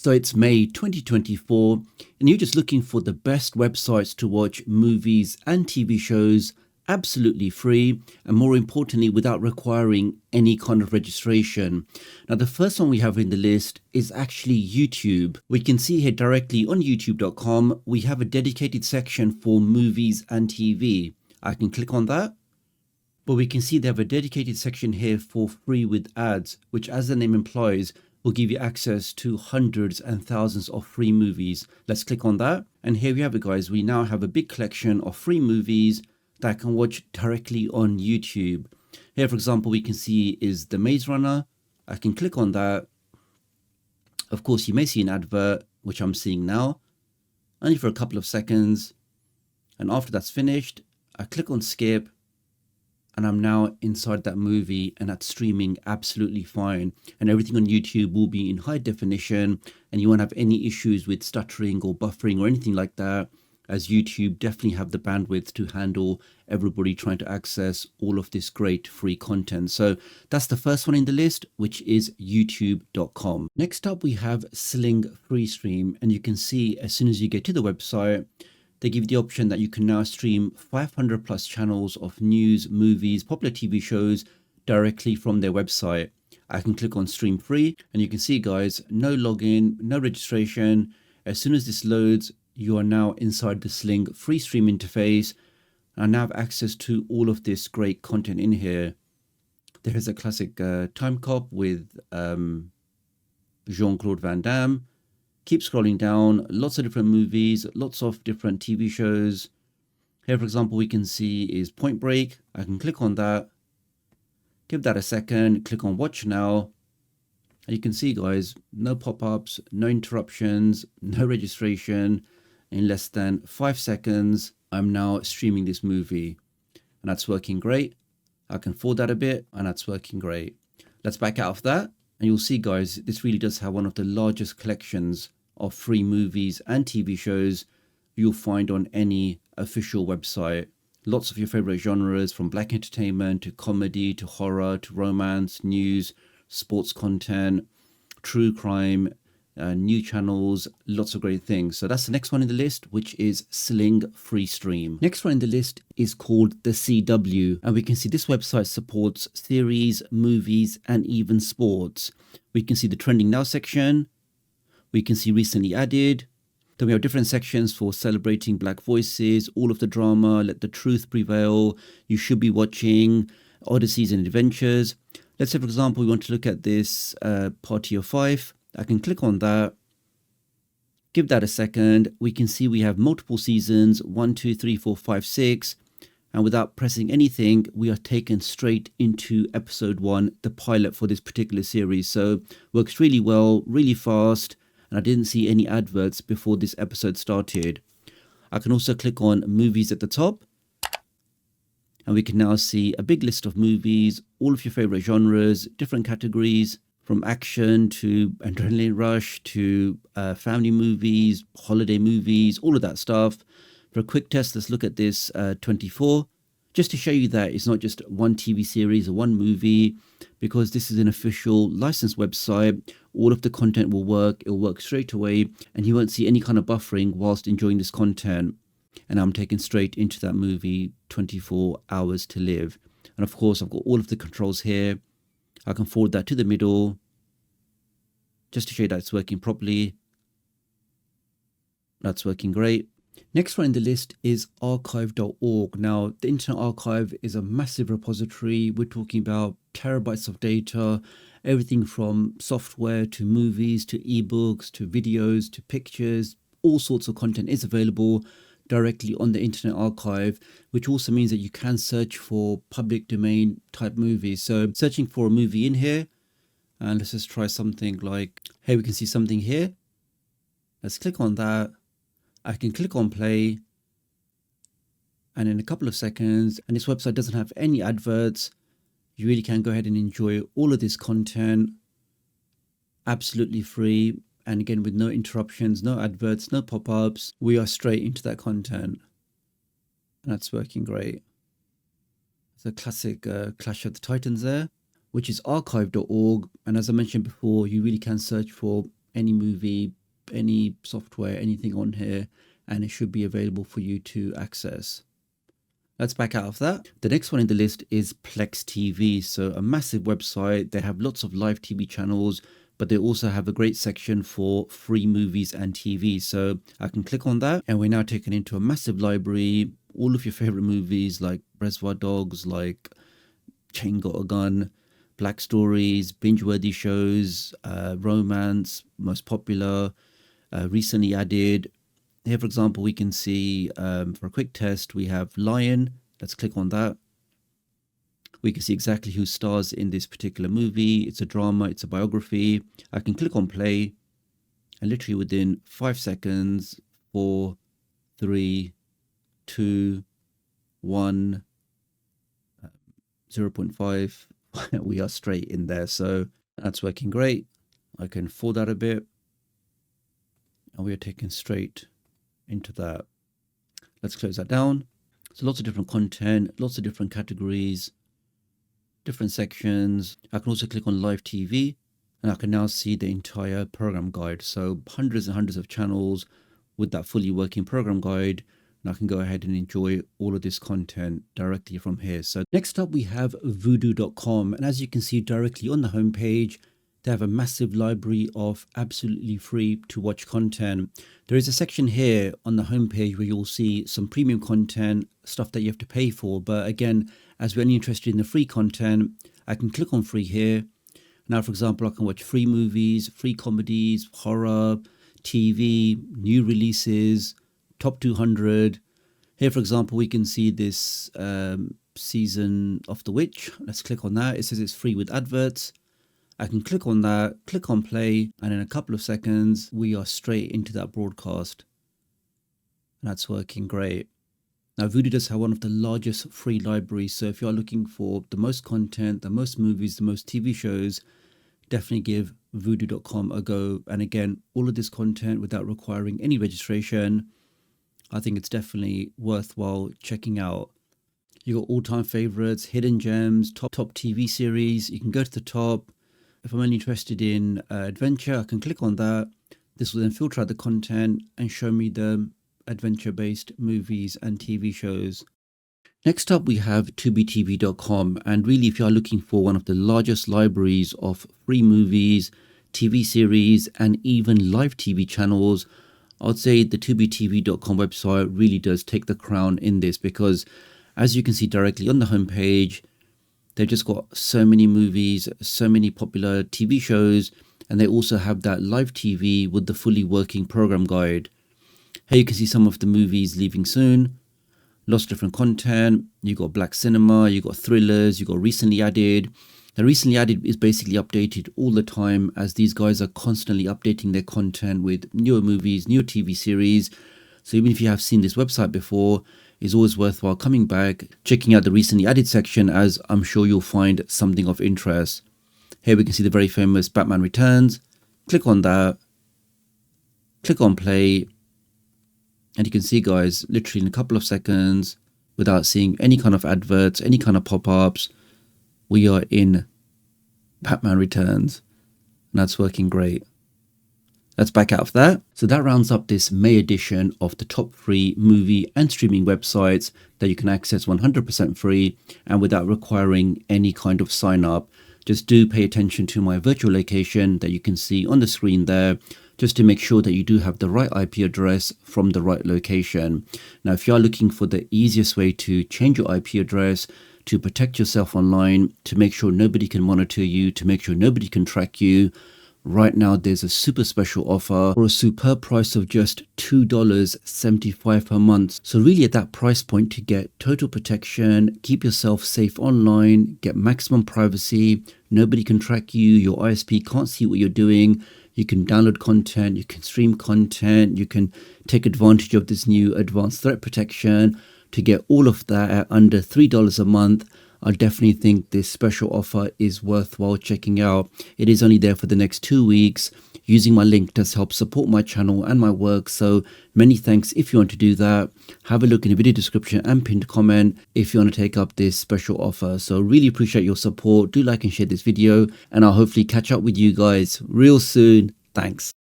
So it's May 2024 and you're just looking for the best websites to watch movies and TV shows absolutely free and more importantly without requiring any kind of registration. Now the first one we have in the list is actually YouTube. We can see here directly on youtube.com we have a dedicated section for movies and TV. I can click on that. But we can see they have a dedicated section here for free with ads, which as the name implies, will give you access to hundreds and thousands of free movies. Let's click on that. And here we have it, guys. We now have a big collection of free movies that I can watch directly on YouTube. Here, for example, we can see is The Maze Runner. I can click on that. Of course, you may see an advert, which I'm seeing now, only for a couple of seconds. And after that's finished, I click on skip. And I'm now inside that movie and that's streaming absolutely fine. And everything on YouTube will be in high definition and you won't have any issues with stuttering or buffering or anything like that, as YouTube definitely have the bandwidth to handle everybody trying to access all of this great free content. So that's the first one in the list, which is youtube.com. Next up, we have Sling Freestream. And you can see as soon as you get to the website, they give you the option that you can now stream 500 plus channels of news, movies, popular TV shows directly from their website. I can click on stream free and you can see, guys, no login, no registration. As soon as this loads, you are now inside the Sling Freestream interface. I now have access to all of this great content in here. There is a classic time cop with Jean-Claude Van Damme. Keep scrolling down, lots of different movies, lots of different TV shows. Here, for example, we can see is Point Break. I can click on that, give that a second, click on watch now. And you can see, guys, no pop-ups, no interruptions, no registration. In less than 5 seconds, I'm now streaming this movie and that's working great. I can forward that a bit and that's working great. Let's back out of that. And you'll see, guys, this really does have one of the largest collections of free movies and TV shows you'll find on any official website. Lots of your favorite genres, from black entertainment to comedy to horror to romance, news, sports content, true crime, new channels, lots of great things. So that's the next one in the list, which is Sling Freestream. Next one in the list is called the CW, and we can see this website supports series, movies, and even sports. We can see the trending now section. We can see recently added. Then we have different sections for celebrating black voices, all of the drama, let the truth prevail, you should be watching, odysseys and adventures. Let's say, for example, we want to look at this Party of Five. I can click on that, give that a second. We can see we have multiple seasons, 1, 2, 3, 4, 5, 6. And without pressing anything, we are taken straight into episode 1, the pilot for this particular series. So works really well, really fast. And I didn't see any adverts before this episode started. I can also click on movies at the top. And we can now see a big list of movies, all of your favorite genres, different categories, from action to adrenaline rush to family movies, holiday movies, all of that stuff. For a quick test, let's look at this 24, just to show you that it's not just one TV series or one movie, because this is an official licensed website. All of the content will work. It'll work straight away and you won't see any kind of buffering whilst enjoying this content. And I'm taken straight into that movie, 24 Hours to Live. And of course, I've got all of the controls here. I can forward that to the middle just to show you that it's working properly. That's working great. Next one in the list is archive.org. Now, the Internet Archive is a massive repository. We're talking about terabytes of data, everything from software to movies to ebooks to videos to pictures. All sorts of content is available directly on the Internet Archive, which also means that you can search for public domain type movies. So searching for a movie in here, and let's just try something like, hey, we can see something here. Let's click on that. I can click on play. And in a couple of seconds, and this website doesn't have any adverts, you really can go ahead and enjoy all of this content absolutely free. And again, with no interruptions, no adverts, no pop-ups, we are straight into that content. And that's working great. It's a classic Clash of the Titans there, which is archive.org. And as I mentioned before, you really can search for any movie, any software, anything on here, and it should be available for you to access. Let's back out of that. The next one in the list is Plex TV. So a massive website. They have lots of live TV channels, but they also have a great section for free movies and TV. So I can click on that and we're now taken into a massive library. All of your favorite movies like Reservoir Dogs, like Chain Got a Gun, Black Stories, binge-worthy shows, romance, most popular, recently added. Here, for example, we can see for a quick test, we have Lion. Let's click on that. We can see exactly who stars in this particular movie. It's a drama, it's a biography. I can click on play and literally within 5 seconds, 4, 3, 2, 1, 0.5, we are straight in there. So that's working great. I can forward that a bit and we are taken straight into that. Let's close that down. So lots of different content, lots of different categories, different sections. I can also click on live TV and I can now see the entire program guide. So hundreds and hundreds of channels with that fully working program guide. And I can go ahead and enjoy all of this content directly from here. So next up we have voodoo.com, and as you can see directly on the homepage, they have a massive library of absolutely free to watch content. There is a section here on the homepage where you'll see some premium content, stuff that you have to pay for. But again, as we're only interested in the free content, I can click on free here. Now, for example, I can watch free movies, free comedies, horror, TV, new releases, top 200. Here, for example, we can see this season of The Witch. Let's click on that. It says it's free with adverts. I can click on that, click on play, and in a couple of seconds, we are straight into that broadcast. And that's working great. Now, Voodoo does have one of the largest free libraries. So if you're looking for the most content, the most movies, the most TV shows, definitely give voodoo.com a go. And again, all of this content without requiring any registration, I think it's definitely worthwhile checking out. You got all-time favorites, hidden gems, top TV series. You can go to the top. If I'm only interested in adventure, I can click on that. This will then filter out the content and show me the adventure-based movies and TV shows. Next up, we have tdoctoruk, and really, if you are looking for one of the largest libraries of free movies, TV series, and even live TV channels, I'd say the tdoctoruk website really does take the crown in this, because as you can see directly on the homepage, they've just got so many movies, so many popular TV shows, and they also have that live TV with the fully working program guide. Here you can see some of the movies leaving soon, lots of different content. You got black cinema, you got thrillers, you got recently added. The recently added is basically updated all the time, as these guys are constantly updating their content with newer movies, newer TV series. So even if you have seen this website before, it's always worthwhile coming back, checking out the recently added section, as I'm sure you'll find something of interest. Here we can see the very famous Batman Returns. Click on that, click on play, and you can see, guys, literally in a couple of seconds, without seeing any kind of adverts, any kind of pop-ups, we are in Batman Returns, and that's working great. Let's back out of that. So that rounds up this May edition of the top 3 movie and streaming websites that you can access 100% free and without requiring any kind of sign up. Just do pay attention to my virtual location that you can see on the screen there, just to make sure that you do have the right IP address from the right location. Now, if you are looking for the easiest way to change your IP address, to protect yourself online, to make sure nobody can monitor you, to make sure nobody can track you, right now there's a super special offer for a superb price of just $2.75 per month. So really at that price point, to get total protection, keep yourself safe online, get maximum privacy, nobody can track you, your ISP can't see what you're doing, you can download content, you can stream content, you can take advantage of this new advanced threat protection. To get all of that at under $3 a month, I definitely think this special offer is worthwhile checking out. It is only there for the next 2 weeks. Using my link does help support my channel and my work, so many thanks if you want to do that. Have a look in the video description and pinned comment if you want to take up this special offer. So really appreciate your support. Do like and share this video, and I'll hopefully catch up with you guys real soon. Thanks.